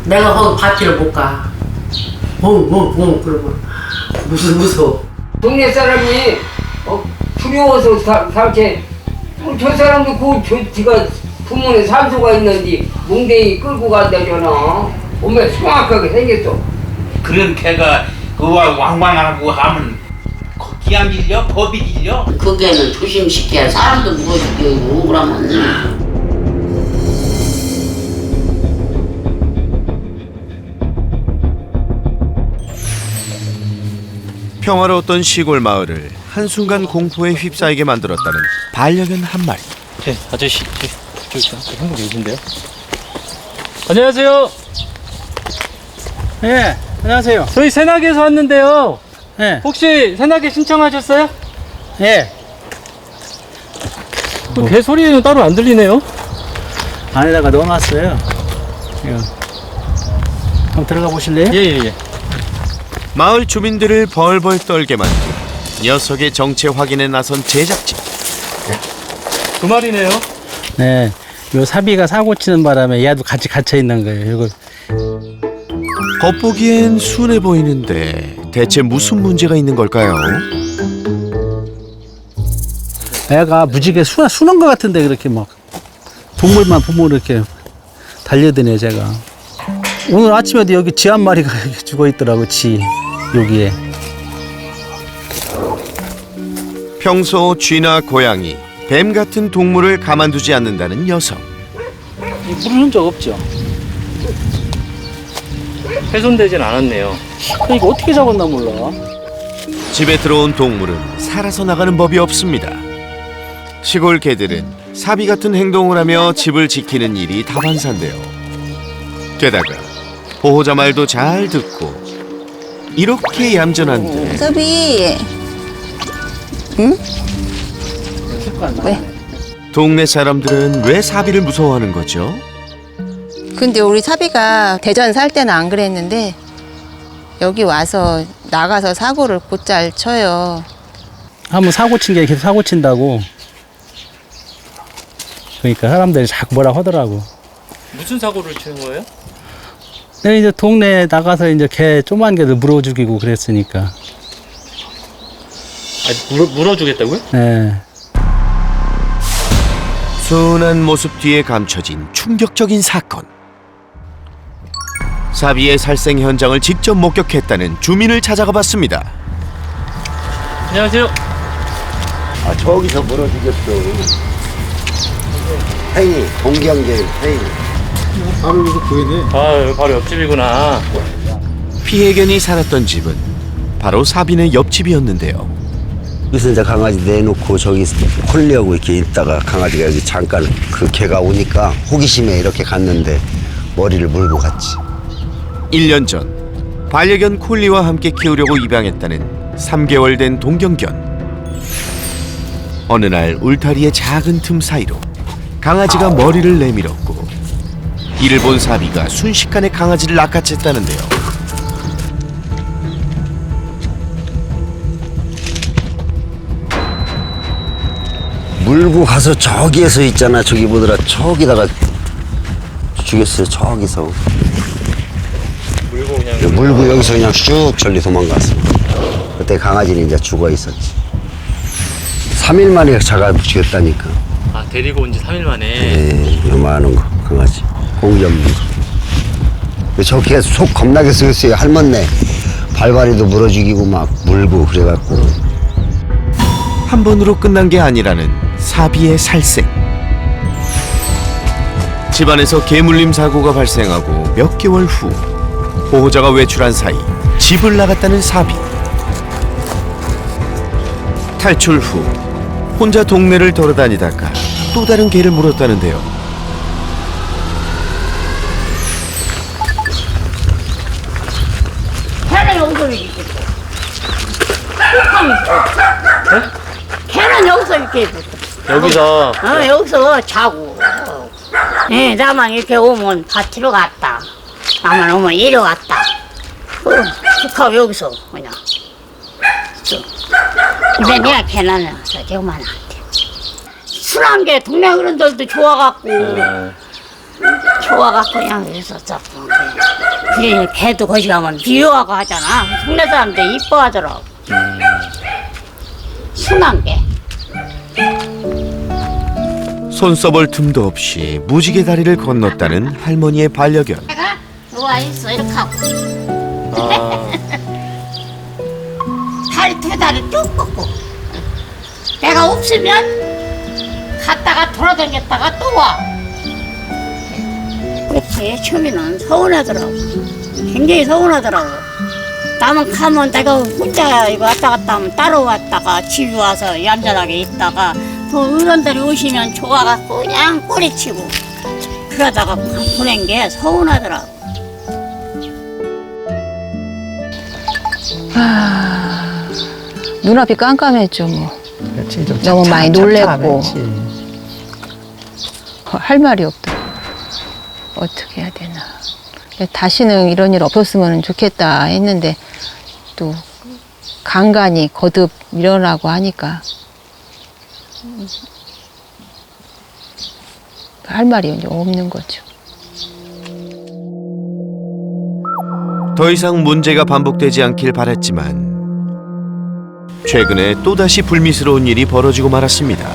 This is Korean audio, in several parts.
내가 거기 밭을 못 가. 그러고 무서워. 동네 사람이 두려워서 살게. 저 사람도 지가 부모는 산소가 있는지 뭉댕이 끌고 간다잖아. 엄마 정확하게 생겼어. 그런 개가 그와 왕왕하고 하면 기양 길려? 법이 길려? 그게는 조심시켜야 사람도 물어주고 억울하면. 평화로웠던 시골 마을을 한순간 공포에 휩싸이게 만들었다는 반려견 한 마리. 네, 아저씨, 저기 한분 계신데요? 안녕하세요. 네, 안녕하세요. 저희 새나개에서 왔는데요. 네, 혹시 새나개 신청하셨어요? 네. 개 소리는 따로 안 들리네요. 안에다가 넣어놨어요. 이거. 한번 들어가 보실래요? 예. 마을 주민들을 벌벌 떨게 만든 녀석의 정체 확인에 나선 제작진. 두 마리네요. 네, 요 사비가 사고 치는 바람에 얘도 같이 갇혀 있는 거예요. 이거 겉보기엔 순해 보이는데 대체 무슨 문제가 있는 걸까요? 애가 무지개 수는 것 같은데 그렇게 막 동물만 보면 이렇게 달려드네 제가. 오늘 아침에도 여기 쥐 한 마리가 죽어 있더라고. 쥐 여기에. 평소 쥐나 고양이, 뱀 같은 동물을 가만두지 않는다는 녀석. 물 흔적 없죠? 훼손되진 않았네요. 그러니까 어떻게 잡았나 몰라. 집에 들어온 동물은 살아서 나가는 법이 없습니다. 시골 개들은 사비 같은 행동을 하며 집을 지키는 일이 다반사인데요. 게다가 보호자 말도 잘 듣고 이렇게 얌전한데 서비. 응? 왜? 동네 사람들은 왜 사비를 무서워하는 거죠? 근데 우리 사비가 대전 살 때는 안 그랬는데 여기 와서 나가서 사고를 곧잘 쳐요. 한번 사고 친 게 계속 사고 친다고. 그러니까 사람들이 자꾸 뭐라 하더라고. 무슨 사고를 치는 거예요? 내가 이제 동네에 나가서 이제 개 조그만 개들 물어 죽이고 그랬으니까. 물어주겠다고요? 네. 순한 모습 뒤에 감춰진 충격적인 사건. 사비의 살생 현장을 직접 목격했다는 주민을 찾아가 봤습니다. 안녕하세요. 아, 저기서 물어 죽였어. 팽이, 동경계 팽이. 아, 여기 바로 옆집이구나. 피해견이 살았던 집은 바로 사비네 옆집이었는데요. 여기서 이제 강아지 내놓고 저기 홀려고 이렇게 있다가 강아지가 여기 잠깐 그 개가 오니까 호기심에 이렇게 갔는데 머리를 물고 갔지. 1년 전 반려견 콜리와 함께 키우려고 입양했다는 3개월 된 동경견. 어느 날 울타리의 작은 틈 사이로 강아지가 머리를 내밀었고 이를 본 사비가 순식간에 강아지를 낚아챘다는데요. 물고 가서 저기에서 있잖아. 저기 보더라. 저기다가 죽였어요. 저기서. 물고 여기서 그냥 쭉 저리 도망갔어. 그때 강아지는 이제 죽어 있었지. 3일 만에 자가 죽였다니까. 아, 데리고 온 지 3일 만에. 예, 요만한 거 강아지. 공점류. 저렇게 속 겁나게 쓰였어요. 할머니 발발이도 물어 죽이고 막 물고 그래갖고. 한 번으로 끝난 게 아니라는 사비의 살생. 집안에서 개물림 사고가 발생하고 몇 개월 후 보호자가 외출한 사이 집을 나갔다는 사비. 탈출 후 혼자 동네를 돌아다니다가 또 다른 개를 물었다는데요. 걔는 여기서 이렇게 있어. 걔는 여기서 이렇게 있어. 여기서. 여기서 자고. 예, 나만 이렇게 오면 밭으로 갔다. 나만 오면 이리 왔다. 축하고 여기서 그냥. 근데 내가 걔는 저만한테. 술한 게 동네 어른들도 좋아갖고 좋아갖고 그냥 있었어. 그래 걔도 거기 가면 미워하고 하잖아. 동네 사람들 이뻐하더라고. 순한 게. 손 써볼 틈도 없이 무지개 다리를 건넜다는 할머니의 반려견. 내가 누워있어 이렇게 하고. 다리 두 다리 쭉 뻗고. 내가 없으면 갔다가 돌아다녔다가 또 와. 그렇지 처음에는 서운하더라고. 굉장히 서운하더라고. 나만 가면 내가 혼자 이거 왔다 갔다 하면 따라왔다가 집에 와서 얌전하게 있다가 또 어른들이 오시면 좋아갖고 그냥 꼬리치고 그러다가 보낸 게 서운하더라고. 눈앞이 깜깜했죠 뭐. 그렇지, 좀 너무 많이 놀랬고. 착잡했지. 할 말이 없더라고. 어떻게 해야 되나. 다시는 이런 일 없었으면 좋겠다 했는데 또 간간히 거듭 일어나고 하니까 할 말이 이제 없는 거죠. 더 이상 문제가 반복되지 않길 바랬지만 최근에 또다시 불미스러운 일이 벌어지고 말았습니다.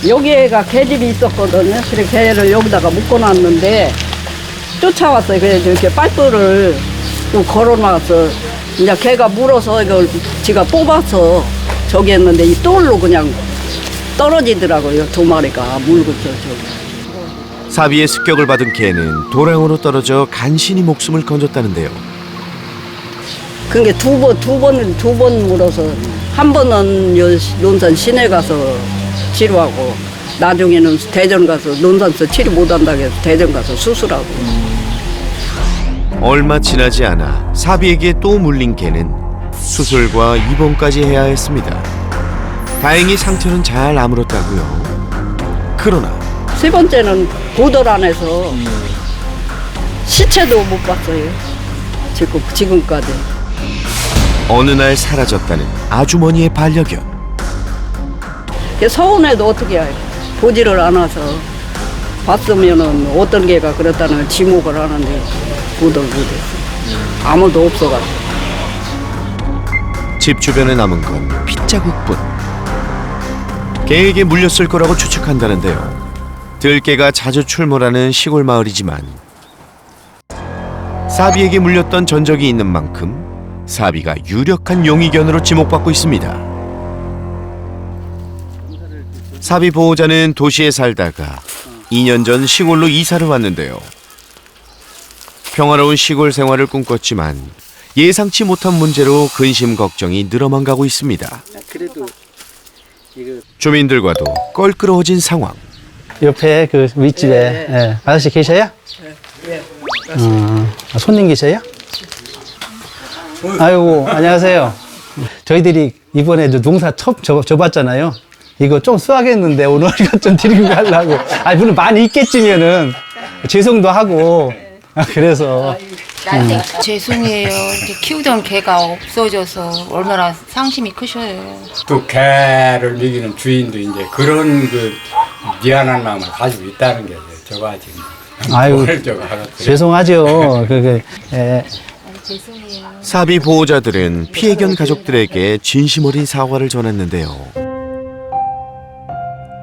여기가 개집이 있었거든요. 그래서 개를 여기다가 묶어놨는데 쫓아왔어요. 그래서 이렇게 빨대를 또 걸어놔서 이제 개가 물어서 이걸 지가 뽑아서 저기 했는데 이 똘로 그냥 떨어지더라고요. 두 마리가 물고 저기. 사비의 습격을 받은 개는 도랑으로 떨어져 간신히 목숨을 건졌다는데요. 그게 두 번 물어서 한 번은 논산 시내 가서 치료하고 나중에는 대전 가서 논산서 치료 못한다고 해서 대전 가서 수술하고. 얼마 지나지 않아 사비에게 또 물린 개는 수술과 입원까지 해야 했습니다. 다행히 상태는 잘 아물었다고요. 그러나 세 번째는 보들 안에서 시체도 못 봤어요. 지금까지. 어느 날 사라졌다는 아주머니의 반려견. 서운해도 어떻게 해요. 보지를 않아서 봤으면은 어떤 개가 그랬다는 지목을 하는데 보들 못했어. 아무도 없어가지고. 집 주변에 남은 건 핏자국뿐. 개에게 물렸을 거라고 추측한다는데요. 들개가 자주 출몰하는 시골 마을이지만 사비에게 물렸던 전적이 있는 만큼 사비가 유력한 용의견으로 지목받고 있습니다. 사비 보호자는 도시에 살다가 2년 전 시골로 이사를 왔는데요. 평화로운 시골 생활을 꿈꿨지만 예상치 못한 문제로 근심 걱정이 늘어만 가고 있습니다. 주민들과도 껄끄러워진 상황. 옆에 그 윗집에 예. 아저씨 계셔요? 네. 손님 계셔요? 아이고 안녕하세요. 저희들이 이번에 농사 처음 줘봤잖아요. 이거 좀 수확했는데 오늘 이거 좀 드리고 가려고. 아니 물론 많이 있겠지면은 죄송도 하고 그래서. 죄송해요. 이렇게 키우던 개가 없어져서 얼마나 상심이 크셔요. 또 개를 먹이는 주인도 이제 그런 그 미안한 마음을 가지고 있다는 게 저거 아직 아유 죄송하죠. 죄송해요. 사비 보호자들은 피해견 가족들에게 진심 어린 사과를 전했는데요.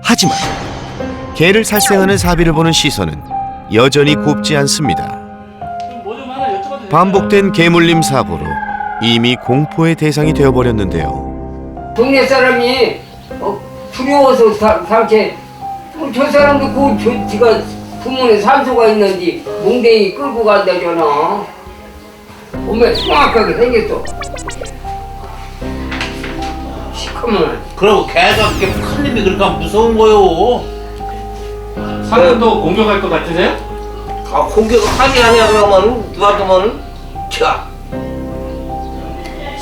하지만 개를 살생하는 사비를 보는 시선은 여전히 곱지 않습니다. 반복된 개물림 사고로 이미 공포의 대상이 되어버렸는데요. 동네 사람이 두려워서 살게 저 사람도 지가 부모님 산소가 있는지 몽댕이 끌고 간다잖아. 몸에 흉악하게 생겼어. 시커먼. 그리고 개가 그렇게 큰 놈이 그러니까 무서운 거요. 사람도 공격할 것 같으세요? 공격하지 않냐 그러면 누가 보면 자.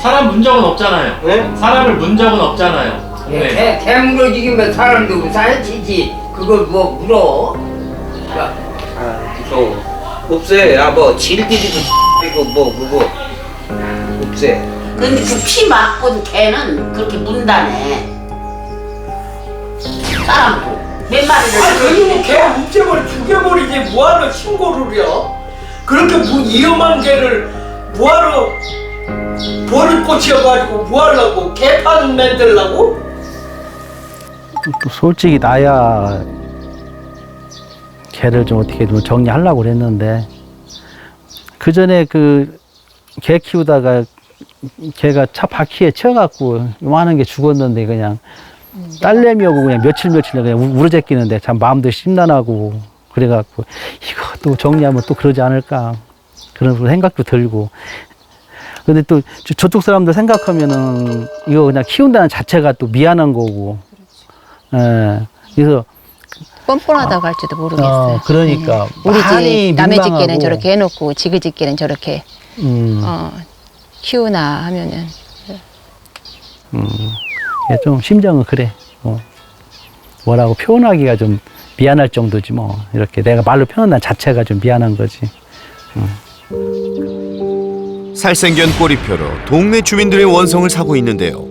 사람 문 적은 없잖아요. 네? 사람을 문 적은 없잖아요. 네. 개 물어지기면 사람도 살찌지. 그걸 뭐 물어? 야. 무서워. 없애. 뭐 질기지도 이고 뭐 그거 없애. 근데 그 피 맞고 개는 그렇게 문다네. 사람도. 몇 마리를. 그리고 개 묵제버리 죽여버리지 뭐하러 신고를 해? 그렇게 위험한 개를 뭐하러 벌을 꽂혀가지고 뭐하려고 개판 만들라고? 또 솔직히 나야 개를 좀 어떻게 좀 정리하려고 그랬는데 그 전에 그 개 키우다가 개가 차 바퀴에 치여갖고 요만한 게 죽었는데 그냥 딸내미하고 그냥 며칠 그냥 울어제끼는데 참 마음도 심란하고 그래갖고 이거 또 정리하면 또 그러지 않을까 그런 생각도 들고 근데 또 저쪽 사람들 생각하면은 이거 그냥 키운다는 자체가 또 미안한 거고 예 그래서 뻔뻔하다고 할지도 모르겠어요. 그러니까 우리 많이 집 남의 민망하고. 집게는 저렇게 해놓고 지그 집게는 저렇게 키우나 하면은 좀 심정은 그래. 뭐라고 표현하기가 좀 미안할 정도지 뭐. 이렇게 내가 말로 표현한 자체가 좀 미안한 거지. 살생견 꼬리표로 동네 주민들의 원성을 사고 있는데요.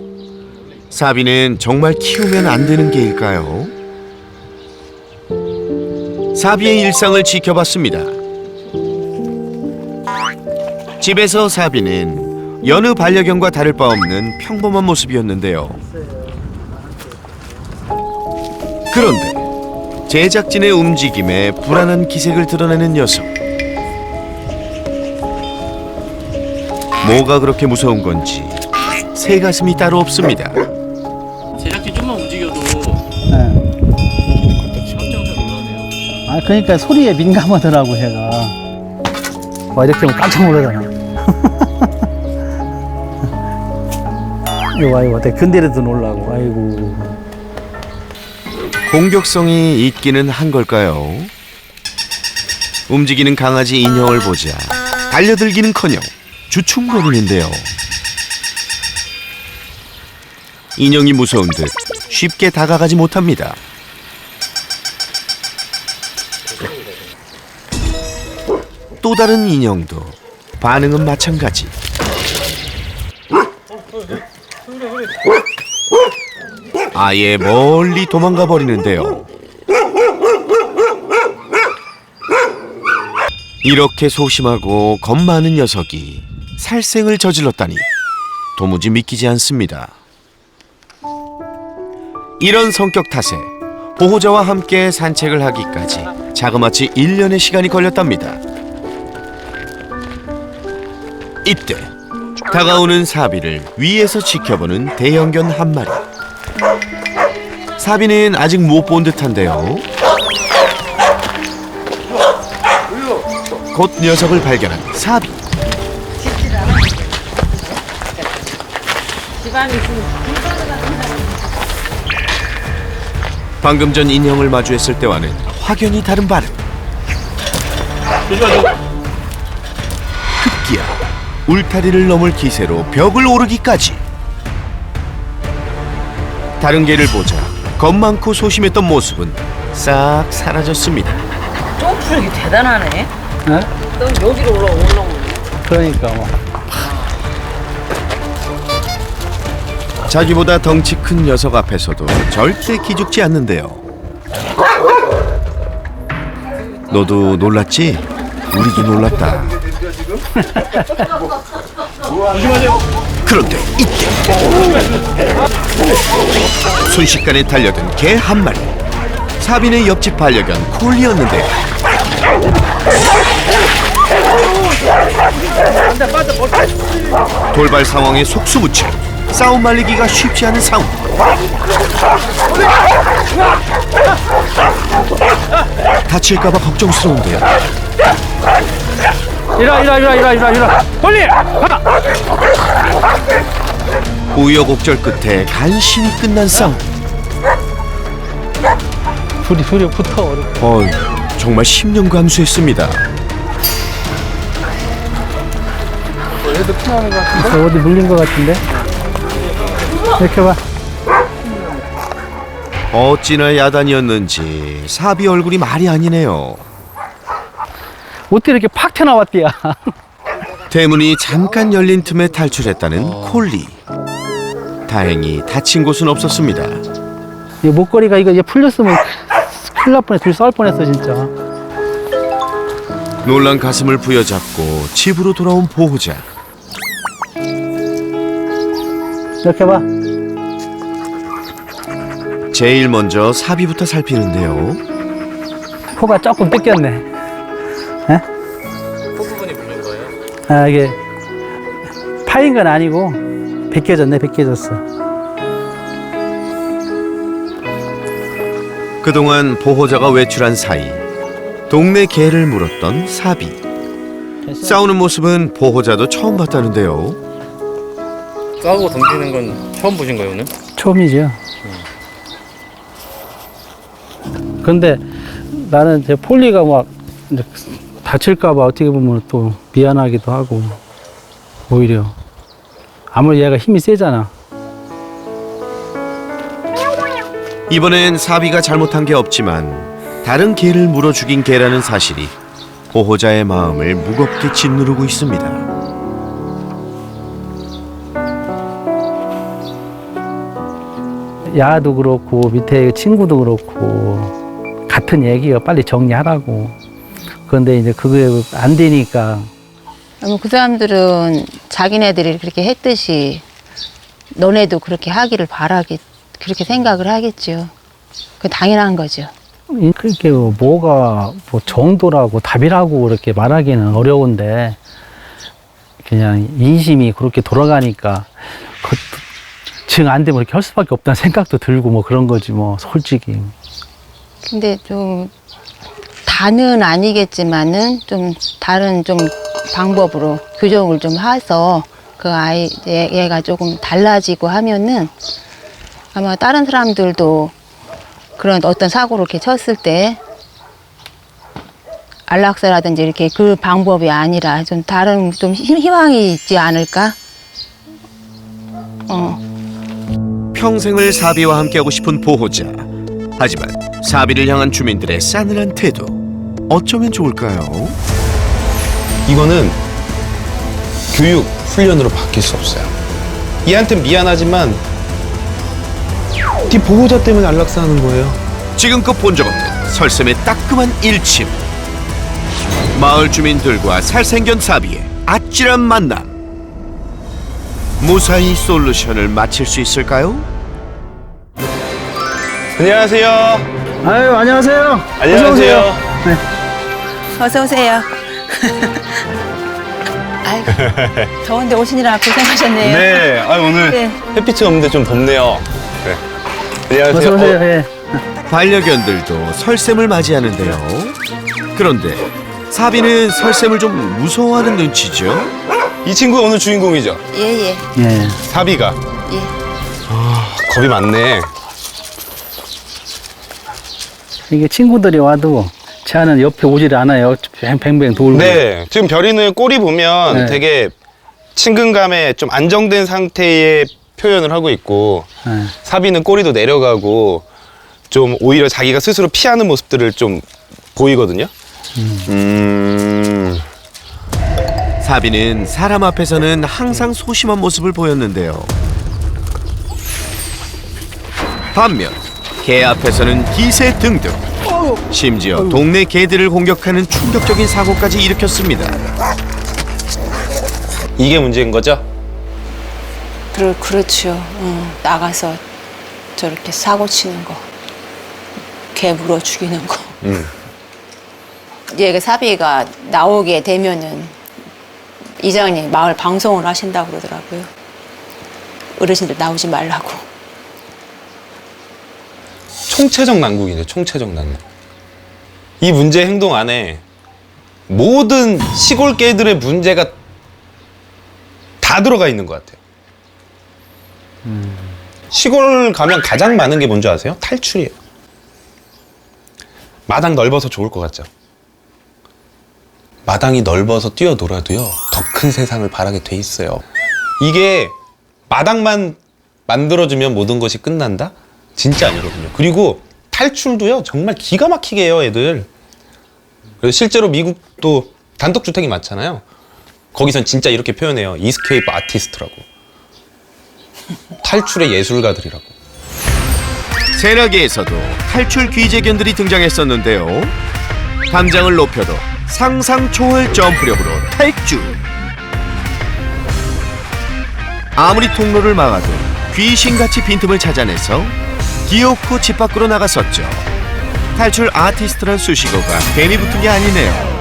사비는 정말 키우면 안 되는 개일까요? 사비의 일상을 지켜봤습니다. 집에서 사비는 여느 반려견과 다를 바 없는 평범한 모습이었는데요. 그런데 제작진의 움직임에 불안한 기색을 드러내는 녀석. 뭐가 그렇게 무서운 건지 새 가슴이 따로 없습니다. 제작진 좀만 움직여도 아 그러니까 소리에 민감하더라고 얘가. 와 이렇게 하면 깜짝 놀라잖아. 이거 내가 근데라도 놀라고. 아이고. 공격성이 있기는 한 걸까요? 움직이는 강아지 인형을 보자 달려들기는커녕 주춤거리는데요. 인형이 무서운 듯 쉽게 다가가지 못합니다. 또 다른 인형도 반응은 마찬가지. 아예 멀리 도망가 버리는데요. 이렇게 소심하고 겁 많은 녀석이 살생을 저질렀다니 도무지 믿기지 않습니다. 이런 성격 탓에 보호자와 함께 산책을 하기까지 자그마치 1년의 시간이 걸렸답니다. 이때 다가오는 사비를 위에서 지켜보는 대형견 한 마리. 사비는 아직 못 본 듯한데요. 곧 녀석을 발견한 사비. 방금 전 인형을 마주했을 때와는 확연히 다른 반응. 급기야 울타리를 넘을 기세로 벽을 오르기까지. 다른 개를 보자 겁 많고 소심했던 모습은 싹 사라졌습니다. 점프력이 대단하네. 네? 넌 여기로 올라오는. 그러니까 뭐. 자기보다 덩치 큰 녀석 앞에서도 절대 기죽지 않는데요. 너도 놀랐지? 우리도 놀랐다. 그런데 이때 순식간에 달려든 개 한 마리. 사빈의 옆집 반려견 콜리였는데 돌발 상황에 속수무책. 싸움 말리기가 쉽지 않은 상황. 다칠까봐 걱정스러운데요. 이라 빨리 가. 우여곡절 끝에 간신히 끝난 싸움. 둘이 붙어. 정말 10년 감수했습니다. 얘도 피나는 것 같은데? 어디 물린 것 같은데? 이렇게 봐. 어찌나 야단이었는지 사비 얼굴이 말이 아니네요. 어떻게 이렇게 팍 튀어나왔대야. 대문이 잠깐 열린 틈에 탈출했다는 콜리. 다행히 다친 곳은 없었습니다. 이 목걸이가 이거 이제 풀렸으면 큰일 날 뻔했어. 둘이 싸울 뻔했어 진짜. 놀란 가슴을 부여잡고 집으로 돌아온 보호자. 이렇게 봐. 제일 먼저 사비부터 살피는데요. 코가 조금 뜯겼네. 에? 코 부분이 물린 거예요? 아, 이게 파인 건 아니고 벗겨졌네. 벗겨졌어. 그동안 보호자가 외출한 사이 동네 개를 물었던 사비. 싸우는 모습은 보호자도 처음 봤다는데요. 싸우고 덤비는 건 처음 보신 거예요 오늘? 처음이죠. 근데 나는 제 폴리가 막 이제 다칠까봐 어떻게 보면 또 미안하기도 하고, 오히려 아무리 얘가 힘이 세잖아. 이번엔 사비가 잘못한 게 없지만 다른 개를 물어 죽인 개라는 사실이 보호자의 마음을 무겁게 짓누르고 있습니다. 야도 그렇고 밑에 친구도 그렇고 같은 얘기가 빨리 정리하라고. 그런데 이제 그게 안 되니까. 그 사람들은 자기네들이 그렇게 했듯이 너네도 그렇게 하기를 그렇게 생각을 하겠죠. 그 당연한 거죠. 그렇게 뭐가 뭐 정도라고 답이라고 그렇게 말하기는 어려운데, 그냥 인심이 그렇게 돌아가니까 정 안 되면 그렇게 할 수밖에 없다는 생각도 들고 뭐 그런 거지 뭐 솔직히. 근데 좀 다는 아니겠지만은 좀 다른 좀 방법으로 교정을 좀 해서 그 얘가 조금 달라지고 하면은 아마 다른 사람들도 그런 어떤 사고를 이렇게 쳤을 때 안락사라든지 이렇게 그 방법이 아니라 좀 다른 좀 희망이 있지 않을까? 평생을 사비와 함께하고 싶은 보호자. 하지만 사비를 향한 주민들의 싸늘한 태도. 어쩌면 좋을까요? 이거는 교육, 훈련으로 바뀔 수 없어요. 얘한테 미안하지만 네 보호자 때문에 안락사하는 거예요. 지금껏 본 적 없는 설쌤의 따끔한 일침. 마을 주민들과 살생견 사비의 아찔한 만남. 무사히 솔루션을 마칠 수 있을까요? 안녕하세요. 아유, 안녕하세요. 안녕하세요. 네. 어서 오세요. 아이고, 더운데 오시느라 고생하셨네요. 네, 오늘 네. 햇빛이 없는데 좀 덥네요. 네. 안녕하세요. 어서 오세요. 예. 반려견들도 설쌤을 맞이하는데요. 그런데 사비는 설쌤을 좀 무서워하는 눈치죠. 이 친구가 오늘 주인공이죠? 예. 예. 사비가. 예. 겁이 많네. 이게 친구들이 와도 쟤는 옆에 오질 않아요. 뱅뱅 돌고. 네, 지금 별이는 꼬리 보면 네. 되게 친근감에 좀 안정된 상태의 표현을 하고 있고, 네. 사비는 꼬리도 내려가고 좀 오히려 자기가 스스로 피하는 모습들을 좀 보이거든요. 사비는 사람 앞에서는 항상 소심한 모습을 보였는데요. 반면 개 앞에서는 기세 등등. 심지어 동네 개들을 공격하는 충격적인 사고까지 일으켰습니다. 이게 문제인 거죠? 그렇죠. 나가서 저렇게 사고 치는 거, 개 물어 죽이는 거. 얘가 사비가 나오게 되면은 이장님 마을 방송을 하신다고 그러더라고요. 어르신들 나오지 말라고. 총체적 난국이네, 총체적 난국. 이 문제 행동 안에 모든 시골 개들의 문제가 다 들어가 있는 것 같아요. 시골 가면 가장 많은 게 뭔지 아세요? 탈출이에요. 마당 넓어서 좋을 것 같죠? 마당이 넓어서 뛰어놀아도요, 더 큰 세상을 바라게 돼 있어요. 이게 마당만 만들어주면 모든 것이 끝난다? 진짜 아니거든요. 그리고 탈출도요, 정말 기가 막히게 해요, 애들. 그래서 실제로 미국도 단독주택이 많잖아요. 거기선 진짜 이렇게 표현해요. 이스케이프 아티스트라고. 탈출의 예술가들이라고. 세나기에서도 탈출 귀재견들이 등장했었는데요. 담장을 높여도 상상 초월 점프력으로 탈출. 아무리 통로를 막아도 귀신같이 빈틈을 찾아내서 기어코 집 밖으로 나갔었죠. 탈출 아티스트란 수식어가 괜히 붙은 게 아니네요.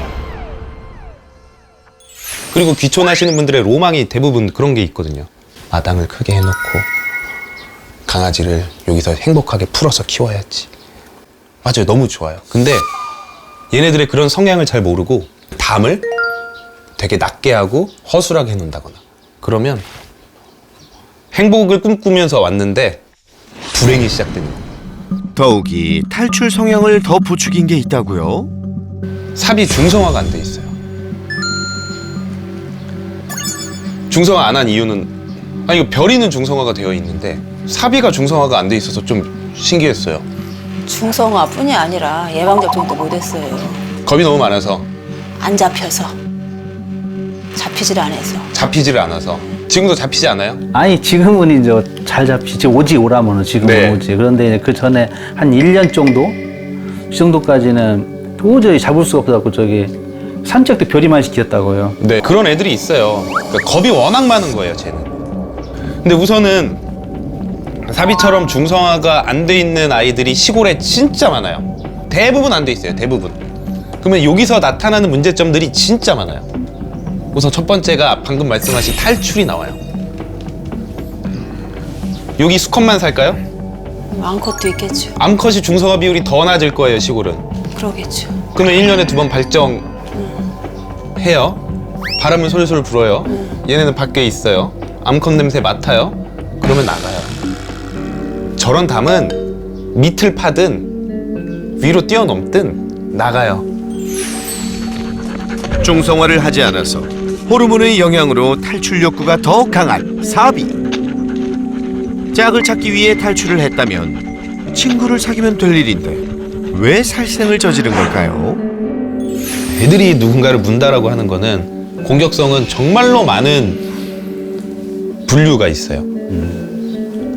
그리고 귀촌하시는 분들의 로망이 대부분 그런 게 있거든요. 마당을 크게 해놓고 강아지를 여기서 행복하게 풀어서 키워야지. 맞아요, 너무 좋아요. 근데 얘네들의 그런 성향을 잘 모르고 담을 되게 낮게 하고 허술하게 해놓는다거나 그러면 행복을 꿈꾸면서 왔는데 불행이 시작되는 거예요. 더욱이 탈출 성향을 더 부추긴 게 있다고요? 삽이 중성화가 안 돼 있어요. 중성화 안 한 이유는 이거 별이는 중성화가 되어 있는데 삽이가 중성화가 안 돼 있어서 좀 신기했어요. 중성화뿐이 아니라 예방접종도 못했어요. 겁이 너무 많아서 안 잡혀서 잡히질 않아서. 잡히지를 않아서. 지금도 잡히지 않아요? 아니 지금은 이제 잘 잡히지. 오지 오라면은 지금은 네. 오지. 그런데 이제 그 전에 한 1년 정도? 이 정도까지는 도저히 잡을 수가 없어갖고 저기 산책도 별이만 시켰다고요. 네, 그런 애들이 있어요. 그러니까 겁이 워낙 많은 거예요, 쟤는. 근데 우선은 사비처럼 중성화가 안 돼 있는 아이들이 시골에 진짜 많아요. 대부분 안 돼 있어요, 대부분. 그러면 여기서 나타나는 문제점들이 진짜 많아요. 우선 첫 번째가 방금 말씀하신 탈출이 나와요. 여기 수컷만 살까요? 암컷도 있겠죠. 암컷이 중성화 비율이 더 낮을 거예요, 시골은. 그러겠죠. 그러면 1년에 2번 발정해요. 바람을 솔솔 불어요. 얘네는 밖에 있어요. 암컷 냄새 맡아요. 그러면 나가요. 저런 담은 밑을 파든 위로 뛰어넘든 나가요. 중성화를 하지 않아서 호르몬의 영향으로 탈출 욕구가 더 강한 사비. 짝을 찾기 위해 탈출을 했다면 친구를 사귀면 될 일인데 왜 살생을 저지른 걸까요? 애들이 누군가를 문다라고 하는 거는 공격성은 정말로 많은 분류가 있어요.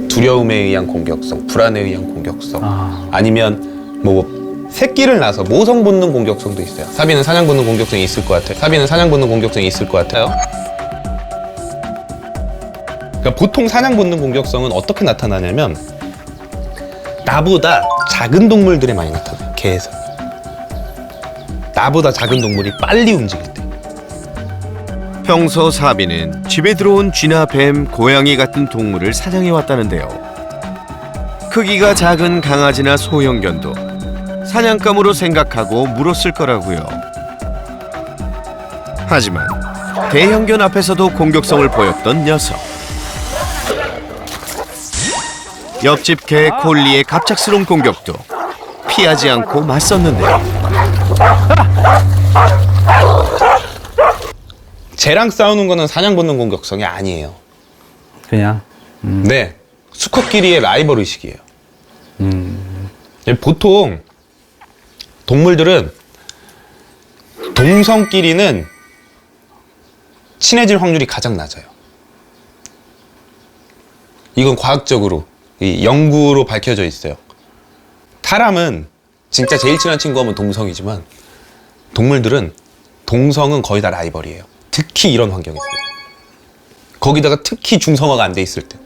두려움에 의한 공격성, 불안에 의한 공격성, 아니면 뭐 새끼를 낳아서 모성 본능 공격성도 있어요. 사비는 사냥 본능 공격성이 있을 것 같아요. 사비는 사냥 본능 공격성이 있을 것 같아요. 그러니까 보통 사냥 본능 공격성은 어떻게 나타나냐면 나보다 작은 동물들에 많이 나타나요. 개에서. 나보다 작은 동물이 빨리 움직일 때. 평소 사비는 집에 들어온 쥐나 뱀, 고양이 같은 동물을 사냥해 왔다는데요. 크기가 작은 강아지나 소형견도 사냥감으로 생각하고 물었을 거라고요. 하지만 대형견 앞에서도 공격성을 보였던 녀석. 옆집 개 콜리의 갑작스러운 공격도 피하지 않고 맞섰는데요. 쟤랑 싸우는 거는 사냥 본능 공격성이 아니에요. 그냥. 네, 수컷끼리의 라이벌 의식이에요. 보통 동물들은 동성끼리는 친해질 확률이 가장 낮아요. 이건 과학적으로 이 연구로 밝혀져 있어요. 사람은 진짜 제일 친한 친구하면 동성이지만 동물들은 동성은 거의 다 라이벌이에요. 특히 이런 환경에서. 거기다가 특히 중성화가 안 돼 있을 때.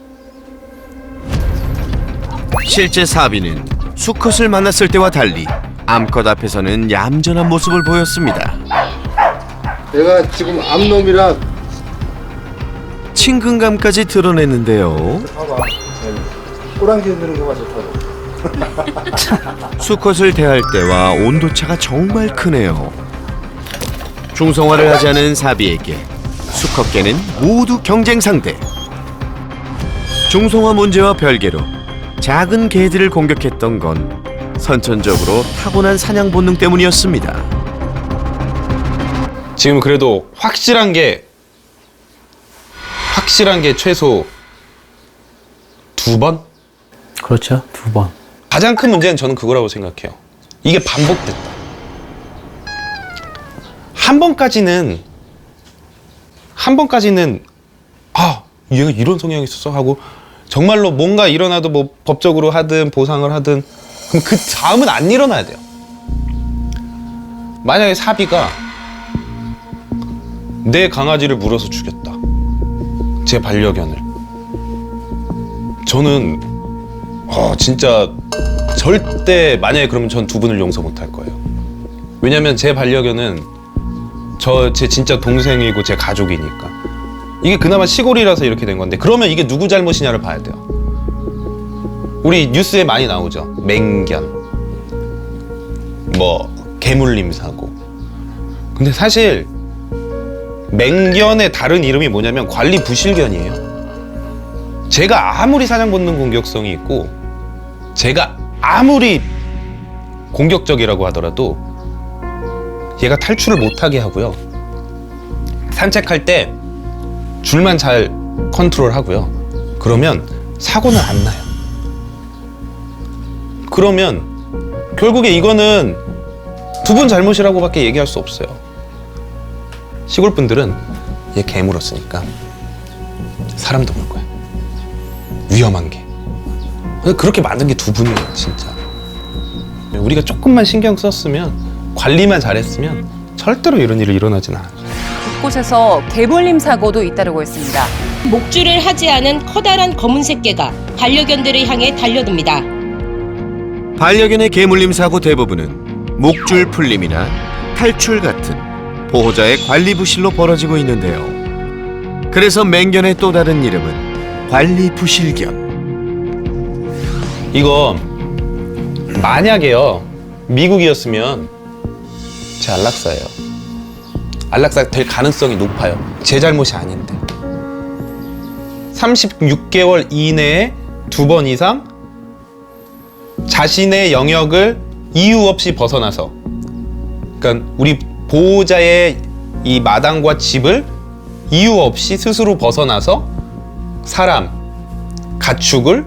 실제 사비는 수컷을 만났을 때와 달리 암컷 앞에서는 얌전한 모습을 보였습니다. 내가 지금 암놈이라 친근감까지 드러냈는데요. 봐봐. 꼬랑지 흔드는 거 봐, 좋다. 수컷을 대할 때와 온도차가 정말 크네요. 중성화를 하지 않은 사비에게 수컷개는 모두 경쟁 상대. 중성화 문제와 별개로 작은 개들을 공격했던 건 선천적으로 타고난 사냥 본능 때문이었습니다. 지금 그래도 확실한 게 최소 2번? 그렇죠. 2번. 가장 큰 문제는 저는 그거라고 생각해요. 이게 반복됐다. 한 번까지는 아, 얘가 이런 성향이 있었어 하고 정말로 뭔가 일어나도 뭐 법적으로 하든 보상을 하든 그럼 그 다음은 안 일어나야 돼요. 만약에 사비가 내 강아지를 물어서 죽였다. 제 반려견을. 저는 진짜 절대 만약에 그러면 전 두 분을 용서 못 할 거예요. 왜냐면 제 반려견은 제 진짜 동생이고 제 가족이니까. 이게 그나마 시골이라서 이렇게 된 건데 그러면 이게 누구 잘못이냐를 봐야 돼요. 우리 뉴스에 많이 나오죠. 맹견, 뭐 개물림 사고. 근데 사실 맹견의 다른 이름이 뭐냐면 관리 부실견이에요. 제가 아무리 사냥 본능 공격성이 있고 제가 아무리 공격적이라고 하더라도 얘가 탈출을 못하게 하고요. 산책할 때 줄만 잘 컨트롤하고요. 그러면 사고는 안 나요. 그러면 결국에 이거는 두 분 잘못이라고밖에 얘기할 수 없어요. 시골 분들은 얘 개 물었으니까 사람도 물 거야. 위험한 게. 그렇게 만든 게 두 분이에요, 진짜. 우리가 조금만 신경 썼으면 관리만 잘했으면 절대로 이런 일이 일어나진 않아요. 곳곳에서 개물림 사고도 잇따르고 있습니다. 목줄을 하지 않은 커다란 검은색 개가 반려견들을 향해 달려듭니다. 반려견의 개물림 사고 대부분은 목줄 풀림이나 탈출 같은 보호자의 관리 부실로 벌어지고 있는데요. 그래서 맹견의 또 다른 이름은 관리 부실견. 이거 만약에요 미국이었으면 제 안락사예요. 안락사 될 가능성이 높아요. 제 잘못이 아닌데. 36개월 이내에 2번 이상 자신의 영역을 이유 없이 벗어나서, 그러니까 우리 보호자의 이 마당과 집을 이유 없이 스스로 벗어나서 사람, 가축을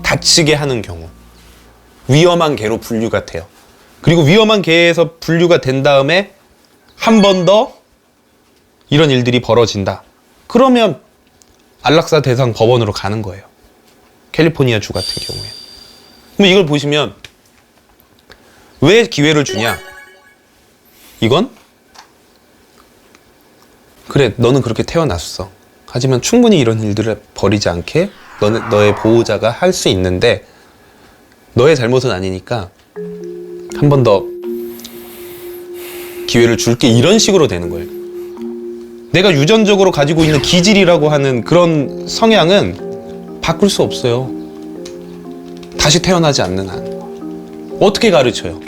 다치게 하는 경우 위험한 개로 분류가 돼요. 그리고 위험한 개에서 분류가 된 다음에 한 번 더 이런 일들이 벌어진다. 그러면 안락사 대상 법원으로 가는 거예요. 캘리포니아 주 같은 경우에. 그럼 이걸 보시면 왜 기회를 주냐? 이건 그래, 너는 그렇게 태어났어. 하지만 충분히 이런 일들을 벌이지 않게 너의 보호자가 할 수 있는데 너의 잘못은 아니니까 한 번 더 기회를 줄게, 이런 식으로 되는 거예요. 내가 유전적으로 가지고 있는 기질이라고 하는 그런 성향은 바꿀 수 없어요. 다시 태어나지 않는 한. 어떻게 가르쳐요?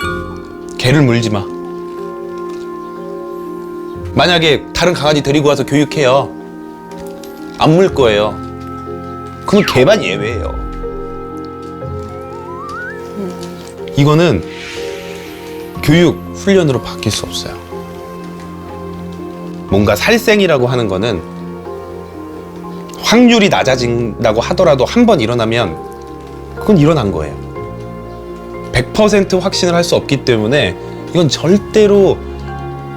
개를 물지 마. 만약에 다른 강아지 데리고 와서 교육해요. 안 물 거예요. 그럼 개만 예외예요. 이거는 교육, 훈련으로 바뀔 수 없어요. 뭔가 살생이라고 하는 거는 확률이 낮아진다고 하더라도 한 번 일어나면 그건 일어난 거예요. 100% 확신을 할 수 없기 때문에 이건 절대로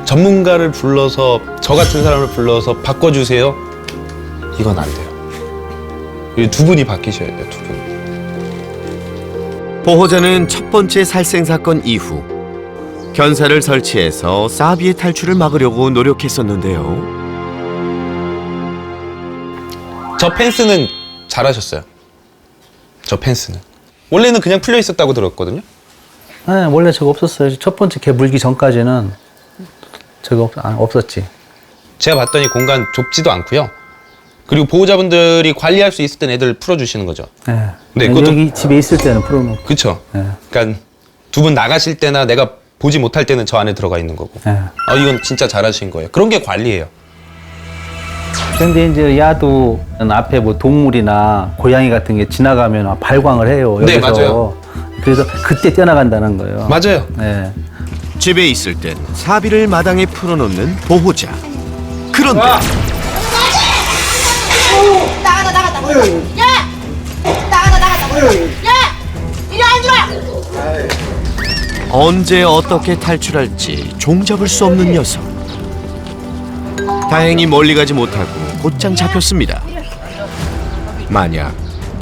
전문가를 불러서, 저 같은 사람을 불러서 바꿔주세요, 이건 안 돼요. 두 분이 바뀌셔야 돼요, 두 분. 보호자는 첫 번째 살생 사건 이후 견사를 설치해서 사비의 탈출을 막으려고 노력했었는데요. 저 펜스는 잘하셨어요. 저 펜스는 원래는 그냥 풀려 있었다고 들었거든요. 네, 원래 저거 없었어요. 첫 번째 개 물기 전까지는 저거 없었지. 제가 봤더니 공간 좁지도 않고요. 그리고 보호자분들이 관리할 수 있을 땐 애들 풀어주시는 거죠. 네. 네, 그것도 여기 집에 있을 때는 풀어놓고. 그렇죠. 네. 그러니까 두 분 나가실 때나 내가 보지 못할 때는 저 안에 들어가 있는 거고. 네. 이건 진짜 잘하신 거예요. 그런 게 관리예요. 근데 이제 야도 앞에 뭐 동물이나 고양이 같은 게 지나가면 발광을 해요. 여기서. 네, 맞아요. 그래서 그때 뛰어나간다는 거예요. 맞아요. 네. 집에 있을 땐 사비를 마당에 풀어놓는 보호자. 그런데 나갔다. 야! 나갔다. 야! 이리 안 들어! 언제 어떻게 탈출할지 종잡을 수 없는 녀석. 다행히 멀리 가지 못하고 곧장 잡혔습니다. 만약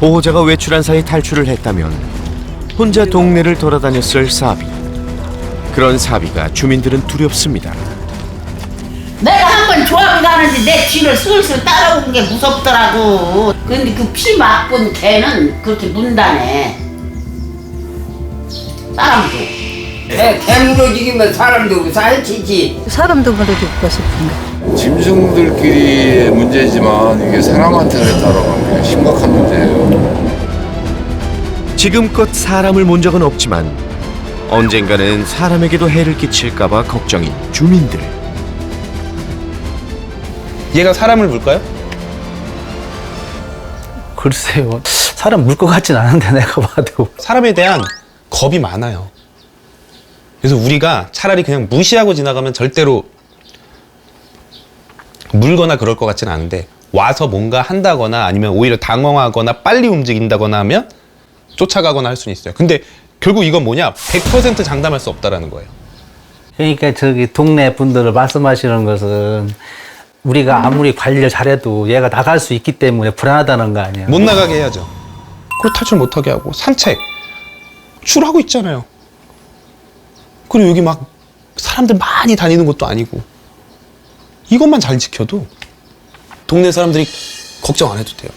보호자가 외출한 사이 탈출을 했다면 혼자 동네를 돌아다녔을 사비. 그런 사비가 주민들은 두렵습니다. 내가 한번 조합이 가는데 내 뒤를 슬슬 따라오는 게 무섭더라고. 근데 그 피 맞은 개는 그렇게 문다네. 사람도. 개 물어지기면 사람도 살찌지. 사람도 물어주고 싶은데. 짐승들끼리의 문제지만 이게 사람한테 따라가는 게 심각한 문제예요. 지금껏 사람을 본 적은 없지만 언젠가는 사람에게도 해를 끼칠까봐 걱정인 주민들. 얘가 사람을 물까요? 글쎄요. 사람 물 것 같진 않은데 내가 봐도. 사람에 대한 겁이 많아요. 그래서 우리가 차라리 그냥 무시하고 지나가면 절대로 물거나 그럴 것 같진 않은데 와서 뭔가 한다거나 아니면 오히려 당황하거나 빨리 움직인다거나 하면 쫓아가거나 할 수는 있어요. 근데 결국 이건 뭐냐? 100% 장담할 수 없다라는 거예요. 그러니까 저기 동네 분들을 말씀하시는 것은 우리가 아무리 관리를 잘해도 얘가 나갈 수 있기 때문에 불안하다는 거 아니에요? 못 나가게 해야죠. 그걸 탈출 못하게 하고 산책 출하고 있잖아요. 그리고 여기 막 사람들 많이 다니는 것도 아니고 이것만 잘 지켜도 동네 사람들이 걱정 안 해도 돼요.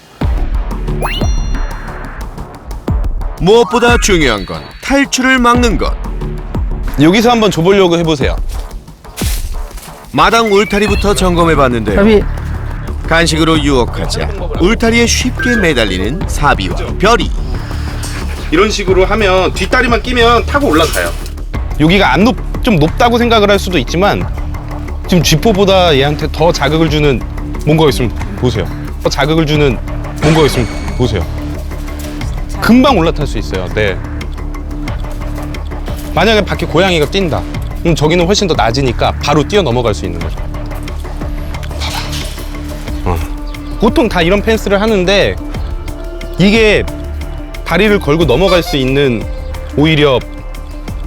무엇보다 중요한 건 탈출을 막는 것. 여기서 한번 줘보려고 해보세요. 마당 울타리부터 점검해봤는데요. 간식으로 유혹하자 울타리에 쉽게 매달리는 사비와 별이. 이런 식으로 하면 뒷다리만 끼면 타고 올라가요. 여기가 좀 높다고 생각을 할 수도 있지만 지금 쥐포보다 얘한테 더 자극을 주는 뭔가가 있으면 보세요. 더 자극을 주는 뭔가가 있으면 보세요. 금방 올라탈 수 있어요. 네. 만약에 밖에 고양이가 뛴다. 그럼 저기는 훨씬 더 낮으니까 바로 뛰어 넘어갈 수 있는 거죠. 봐봐. 보통 다 이런 펜스를 하는데 이게 다리를 걸고 넘어갈 수 있는 오히려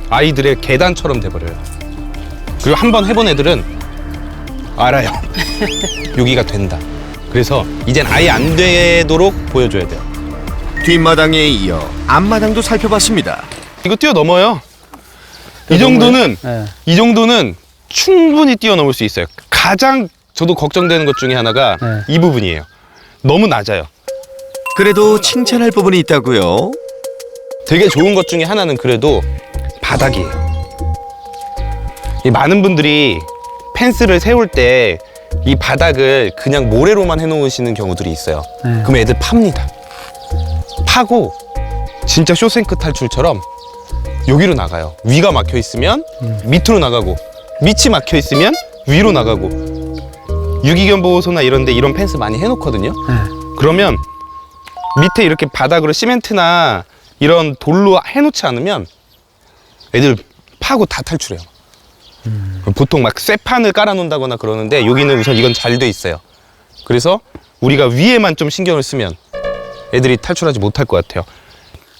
아이들의 계단처럼 돼버려요. 그리고 한번 해본 애들은 알아요. 여기가 된다. 그래서 이젠 아예 안 되도록 보여줘야 돼요. 뒷마당에 이어 앞마당도 살펴봤습니다. 이거 뛰어넘어요. 이 정도는 충분히 뛰어넘을 수 있어요. 가장 저도 걱정되는 것 중에 하나가 이 부분이에요. 너무 낮아요. 그래도 칭찬할 부분이 있다고요? 되게 좋은 것 중에 하나는 그래도 바닥이에요. 이 많은 분들이 펜스를 세울 때 이 바닥을 그냥 모래로만 해놓으시는 경우들이 있어요. 그럼 애들 팝니다. 파고 진짜 쇼생크 탈출처럼 여기로 나가요. 위가 막혀 있으면 밑으로 나가고 밑이 막혀 있으면 위로 나가고 유기견 보호소나 이런 데 이런 펜스 많이 해놓거든요. 그러면 밑에 이렇게 바닥으로 시멘트나 이런 돌로 해놓지 않으면 애들 파고 다 탈출해요. 보통 막 쇠판을 깔아놓는다거나 그러는데 여기는 우선 이건 잘 돼 있어요. 그래서 우리가 위에만 좀 신경을 쓰면 애들이 탈출하지 못할 것 같아요.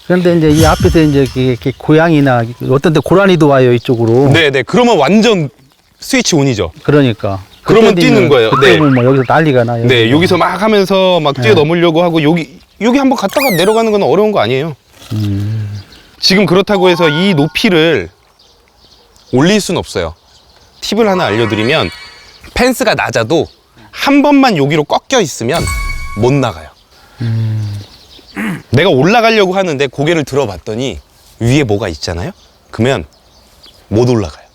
그런데 이제 이 앞에서 이제 이렇게 고양이나 어떤 데 고라니도 와요, 이쪽으로. 네네. 그러면 완전 스위치 온이죠. 그러니까. 그러면 뛰는 거예요. 그때 네. 뭐 여기서 난리가 나요. 네, 여기서 막 하면서 막 뛰어넘으려고 하고 여기 한번 갔다가 내려가는 건 어려운 거 아니에요. 지금 그렇다고 해서 이 높이를 올릴 순 없어요. 팁을 하나 알려드리면 펜스가 낮아도 한 번만 여기로 꺾여 있으면 못 나가요. 내가 올라가려고 하는데 고개를 들어봤더니 위에 뭐가 있잖아요. 그러면 못 올라가요.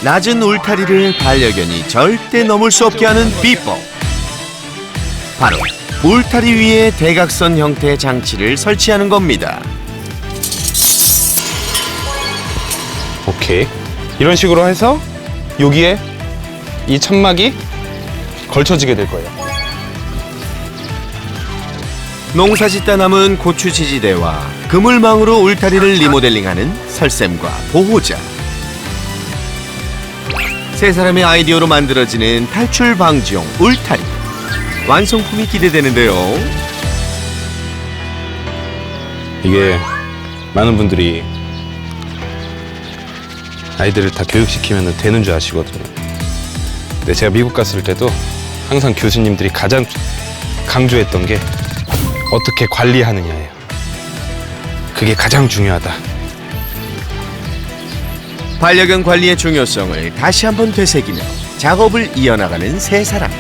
낮은 울타리를 반려견이 절대 넘을 수 없게 하는 비법. 바로 울타리 위에 대각선 형태의 장치를 설치하는 겁니다. 오케이. 이런 식으로 해서 여기에 이 천막이 걸쳐지게 될 거예요. 농사짓다 남은 고추 지지대와 그물망으로 울타리를 리모델링하는 설쌤과 보호자. 세 사람의 아이디어로 만들어지는 탈출 방지용 울타리. 완성품이 기대되는데요. 이게 많은 분들이 아이들을 다 교육시키면 되는 줄 아시거든요. 근데 제가 미국 갔을 때도 항상 교수님들이 가장 강조했던 게 어떻게 관리하느냐예요. 그게 가장 중요하다. 반려견 관리의 중요성을 다시 한번 되새기며 작업을 이어나가는 세 사람.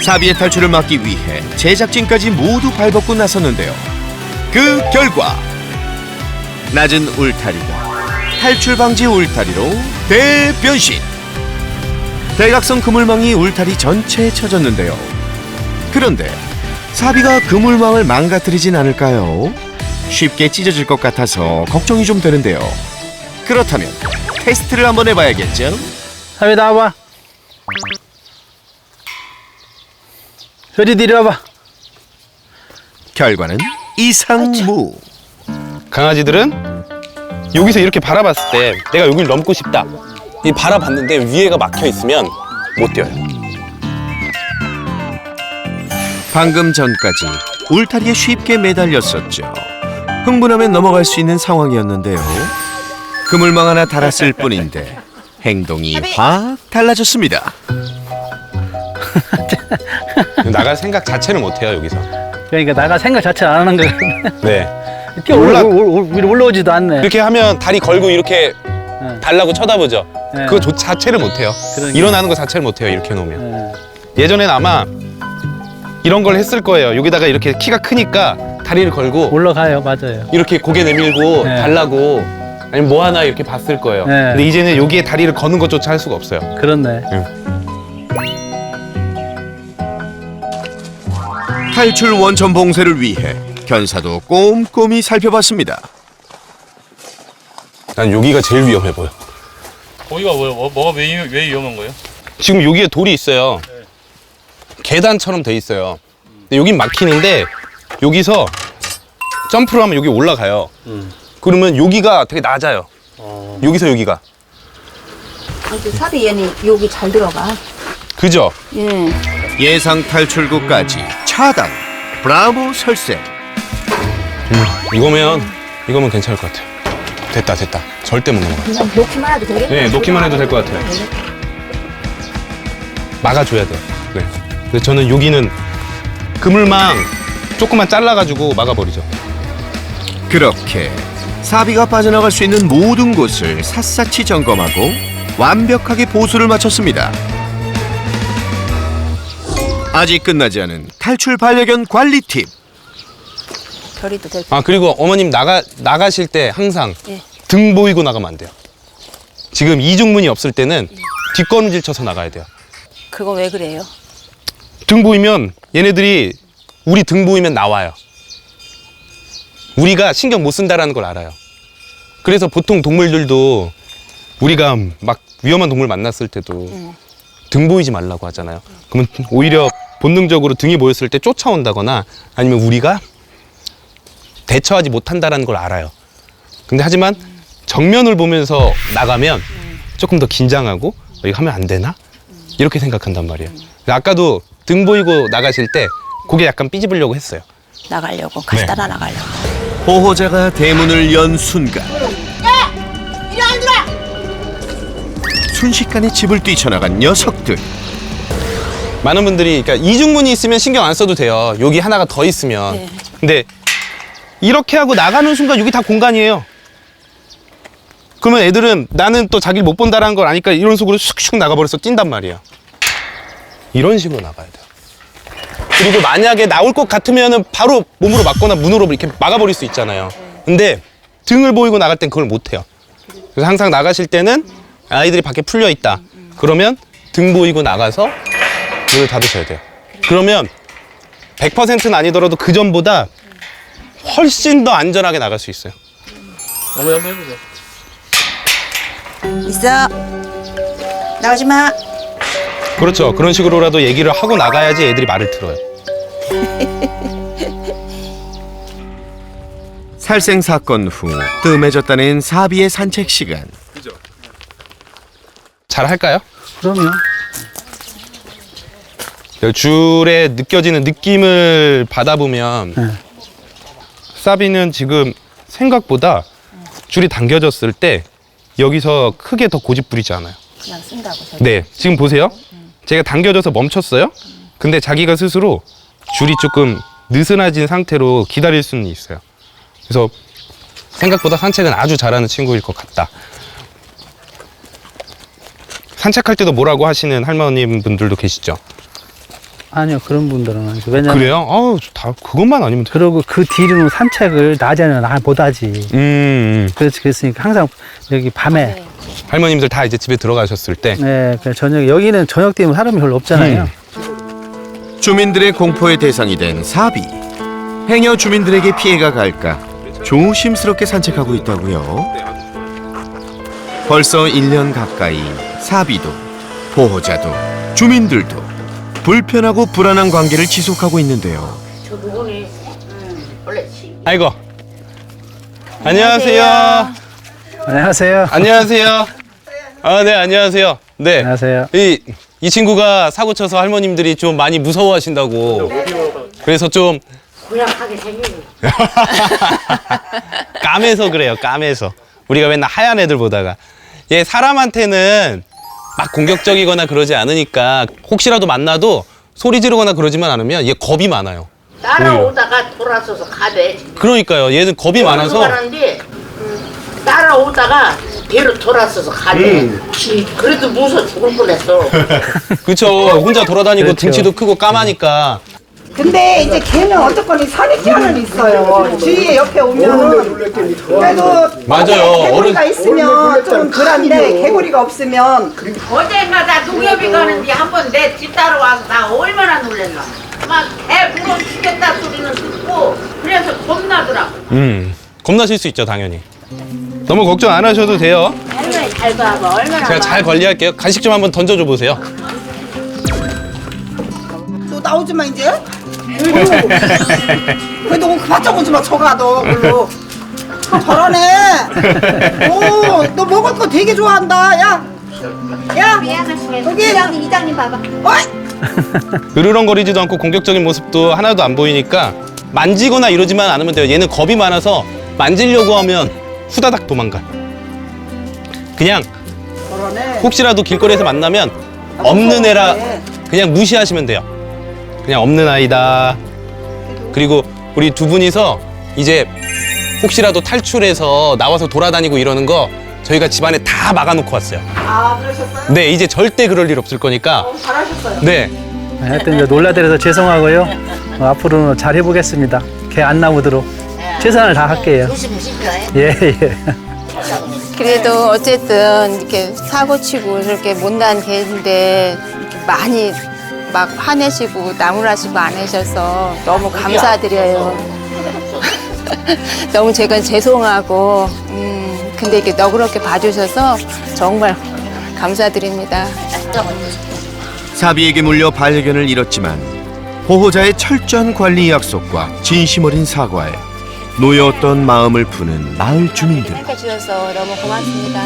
사비의 탈출을 막기 위해 제작진까지 모두 발벗고 나섰는데요. 그 결과 낮은 울타리가 탈출 방지 울타리로 대변신. 대각선 그물망이 울타리 전체에 쳐졌는데요. 그런데 사비가 그물망을 망가뜨리진 않을까요? 쉽게 찢어질 것 같아서 걱정이 좀 되는데요. 그렇다면 테스트를 한번 해봐야겠죠? 사비 나와봐. 효리 내려와봐. 결과는 이상무. 강아지들은 여기서 이렇게 바라봤을 때 내가 여기를 넘고 싶다. 이 바라봤는데 위에가 막혀 있으면 못 뛰어요. 방금 전까지 울타리에 쉽게 매달렸었죠. 흥분하면 넘어갈 수 있는 상황이었는데요. 그물망 하나 달았을 뿐인데 행동이 확 달라졌습니다. 나갈 생각 자체를 못 해요, 여기서. 그러니까 나가 생각 자체를 안 하는 거야. 네. 이렇게 위로 올라오지도 않네. 이렇게 하면 다리 걸고 이렇게 달라고 쳐다보죠. 그거 자체를 못 해요. 그러니까. 일어나는 거 자체를 못 해요, 이렇게 놓으면. 예전엔 아마 이런 걸 했을 거예요. 여기다가 이렇게 키가 크니까 다리를 걸고 올라가요, 맞아요. 이렇게 고개 내밀고 달라고 아니면 뭐 하나 이렇게 봤을 거예요. 근데 이제는 여기에 다리를 거는 것조차 할 수가 없어요. 그렇네. 탈출 원천 봉쇄를 위해 견사도 꼼꼼히 살펴봤습니다. 난 여기가 제일 위험해 보여. 거기가 뭐가 왜 위험한 거예요? 지금 여기에 돌이 있어요. 계단처럼 돼 있어요. 근데 여긴 막히는데 여기서 점프를 하면 여기 올라가요. 그러면 여기가 되게 낮아요. 여기서 여기가. 사비 얘는 여기 잘 들어가. 그죠? 예. 예상 탈출구까지 차단. 브라보 설세. 이거면 괜찮을 것 같아요. 됐다. 절대 못 넘어가. 그냥 놓기만 해도 되겠네. 네, 놓기만 해도 될 것 같아요. 막아줘야 돼요. 네. 근데 저는 여기는 그물망 조금만 잘라가지고 막아버리죠. 그렇게 사비가 빠져나갈 수 있는 모든 곳을 샅샅이 점검하고 완벽하게 보수를 마쳤습니다. 아직 끝나지 않은 탈출 반려견 관리 팁. 별이도 될. 아, 그리고 어머님 나가실 때 항상 예. 등 보이고 나가면 안 돼요. 지금 이중문이 없을 때는 뒷걸음질 쳐서 나가야 돼요. 그건 왜 그래요? 등 보이면 얘네들이 우리 등 보이면 나와요. 우리가 신경 못 쓴다라는 걸 알아요. 그래서 보통 동물들도 우리가 막 위험한 동물 만났을 때도 등 보이지 말라고 하잖아요. 그러면 오히려 본능적으로 등이 보였을 때 쫓아온다거나 아니면 우리가 대처하지 못한다라는 걸 알아요. 근데 하지만 정면을 보면서 나가면 조금 더 긴장하고 이거 하면 안 되나? 이렇게 생각한단 말이에요. 아까도 등 보이고 나가실 때 고개 약간 삐집으려고 했어요. 나가려고 같이 네. 따라 나가려고. 보호자가 대문을 연 순간 이리 안 들어. 순식간에 집을 뛰쳐나간 녀석들. 많은 분들이 그러니까 이중문이 있으면 신경 안 써도 돼요. 여기 하나가 더 있으면. 네. 근데 이렇게 하고 나가는 순간 여기 다 공간이에요. 그러면 애들은 나는 또 자기를 못 본다라는 걸 아니까 이런 식으로 슉슉 나가버려서 뛴단 말이에요. 이런 식으로 나가야 돼요. 그리고 만약에 나올 것 같으면 바로 몸으로 맞거나 문으로 이렇게 막아버릴 수 있잖아요. 근데 등을 보이고 나갈 땐 그걸 못 해요. 그래서 항상 나가실 때는 아이들이 밖에 풀려 있다. 그러면 등 보이고 나가서 문을 닫으셔야 돼요. 그러면 100%는 아니더라도 그 전보다 훨씬 더 안전하게 나갈 수 있어요. 어머니 한번 해보세요. 있어. 나가지 마. 그렇죠. 그런 식으로라도 얘기를 하고 나가야지 애들이 말을 들어요. 살생 사건 후 뜸해졌다는 사비의 산책 시간. 잘 할까요? 그럼요. 줄에 느껴지는 느낌을 받아보면 사비는 지금 생각보다 줄이 당겨졌을 때 여기서 크게 더 고집 부리지 않아요. 그냥 쓴다고. 저기. 네, 지금 보세요. 제가 당겨져서 멈췄어요. 근데 자기가 스스로 줄이 조금 느슨해진 상태로 기다릴 수는 있어요. 그래서 생각보다 산책은 아주 잘하는 친구일 것 같다. 산책할 때도 뭐라고 하시는 할머님 분들도 계시죠? 아니요, 그런 분들은 아니죠. 왜냐면 그래요? 아우, 다 그것만 아니면 돼요. 그러고 그 뒤로는 산책을 낮에는 못 하지. 그랬으니까 항상 여기 밤에 할머님들 다 이제 집에 들어가셨을 때. 네, 저녁 여기는 저녁 되면 사람이 별로 없잖아요. 주민들의 공포의 대상이 된 사비. 행여 주민들에게 피해가 갈까 조심스럽게 산책하고 있다고요. 벌써 1년 가까이 사비도 보호자도 주민들도 불편하고 불안한 관계를 지속하고 있는데요. 저 부분이 원래 아이고. 안녕하세요. 안녕하세요. 안녕하세요. 아, 네, 안녕하세요. 네. 안녕하세요. 이 친구가 사고 쳐서 할머님들이 좀 많이 무서워하신다고. 그래서 좀 고약하게 생기고. 까매서 그래요. 까매서. 우리가 맨날 하얀 애들 보다가. 얘 사람한테는 막 공격적이거나 그러지 않으니까 혹시라도 만나도 소리 지르거나 그러지만 않으면 얘 겁이 많아요. 따라오다가 돌아서서 가대. 그러니까요. 얘는 겁이 많아서. 가는데 따라오다가 배로 돌아서서 가대. 그래도 무서워 죽을 뻔했어. 그쵸. 혼자 돌아다니고 그렇죠. 등치도 크고 까마니까. 근데 이제 걔는 어쨌거나 선입견은 있어요. 주위에 옆에 오면은 그래도 맞아요. 개구리가 있으면 좀 덜한데 개구리가 없으면 어제마다 농협이 가는데 한 번 내 집 따라와서 나 얼마나 놀랬나. 막개 물어 죽겠다 소리는 듣고 그래서 겁나더라고. 겁나실 수 있죠, 당연히. 너무 걱정 안 하셔도 돼요. 할머니 잘 봐봐. 얼마나 제가 잘 관리할게요. 간식 좀 한번 던져줘 보세요. 너 나오지 마 이제. 그래도 그만 좀 오지 마 저가 너 그걸로. 잘하네. 너 먹을 거 되게 좋아한다. 야 여기 이장님 봐봐. 어이. 으르렁거리지도 않고 공격적인 모습도 하나도 안 보이니까 만지거나 이러지만 않으면 돼요. 얘는 겁이 많아서 만지려고 하면 후다닥 도망가. 그냥 혹시라도 길거리에서 만나면 없는 애라 그냥 무시하시면 돼요. 그냥 없는 아이다. 그리고 우리 두 분이서 이제 혹시라도 탈출해서 나와서 돌아다니고 이러는 거 저희가 집안에 다 막아놓고 왔어요. 아 그러셨어요? 네, 이제 절대 그럴 일 없을 거니까. 잘하셨어요. 네. 하여튼 이제 놀라드려서 죄송하고요. 앞으로는 잘 해보겠습니다. 걔 안 나오도록 최선을 다할게요. 예, 예. 그래도 어쨌든 이렇게 사고치고 이렇게 못난 개인데 이렇게 많이 막 화내시고 나무라시고 안 하셔서 너무 감사드려요. 너무 제가 죄송하고 근데 이렇게 너그럽게 봐주셔서 정말 감사드립니다. 사비에게 물려 반려견을 잃었지만 보호자의 철저한 관리 약속과 진심 어린 사과에 놓였던 마음을 푸는 마을 주민들. 생각해 주셔서 너무 고맙습니다.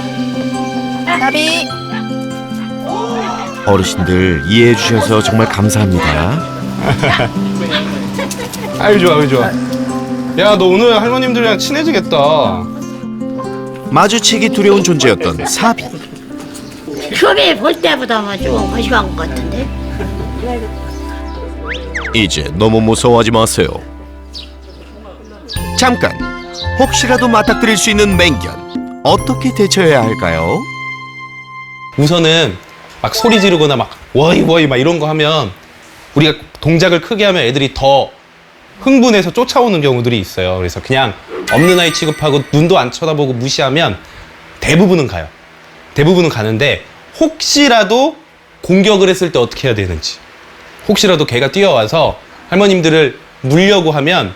사비. 어르신들 이해해 주셔서 정말 감사합니다. 아유 좋아, 아유 좋아. 야, 너 오늘 할머님들이랑 친해지겠다. 마주치기 두려운 존재였던 사비. 처음에 볼 때보다는 좀 거시한 것 같은데. 이제 너무 무서워하지 마세요. 잠깐, 혹시라도 맞닥뜨릴 수 있는 맹견 어떻게 대처해야 할까요? 우선은 막 소리 지르거나 막 워이 워이 막 이런 거 하면 우리가 동작을 크게 하면 애들이 더 흥분해서 쫓아오는 경우들이 있어요. 그래서 그냥 없는 아이 취급하고 눈도 안 쳐다보고 무시하면 대부분은 가요. 대부분은 가는데 혹시라도 공격을 했을 때 어떻게 해야 되는지, 혹시라도 걔가 뛰어와서 할머님들을 물려고 하면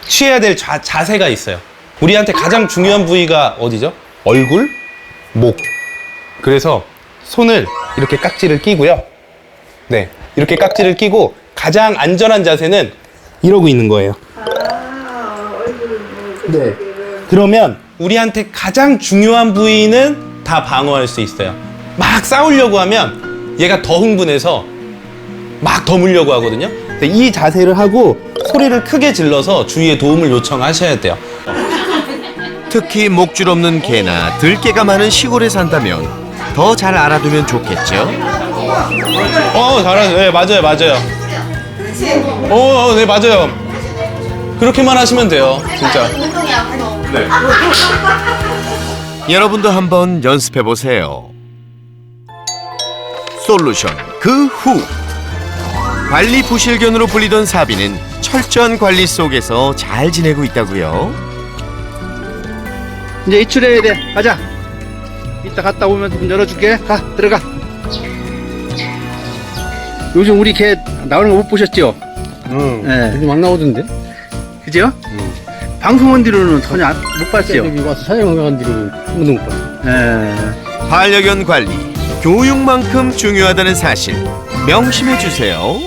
취해야 될 자세가 있어요. 우리한테 가장 중요한 부위가 어디죠? 얼굴, 목. 그래서 손을 이렇게 깍지를 끼고요. 네, 이렇게 깍지를 끼고 가장 안전한 자세는 이러고 있는 거예요. 네. 그러면 우리한테 가장 중요한 부위는 다 방어할 수 있어요. 막 싸우려고 하면 얘가 더 흥분해서 막 더 물려고 하거든요. 이 자세를 하고 소리를 크게 질러서 주위에 도움을 요청하셔야 돼요. 특히 목줄 없는 개나 들개가 많은 시골에 산다면 더 잘 알아두면 좋겠죠? 잘하죠. 네, 맞아요, 맞아요. 네 맞아요. 그렇게만 하시면 돼요, 진짜. 네. 여러분도 한번 연습해 보세요. 솔루션 그 후. 관리 부실견으로 불리던 사비는 철저한 관리 속에서 잘 지내고 있다고요. 이제 입출해야 돼. 가자. 이따 갔다 오면 문 열어줄게. 가, 들어가. 요즘 우리 개 나오는 거 못 보셨죠? 네. 요즘 막 나오던데? 그죠? 방송원들로는 전혀 못 봤어요. 여기 와서 촬영한 뒤로는 한 번도 못 봤어요. 네. 반려견 관리, 교육만큼 중요하다는 사실 명심해 주세요.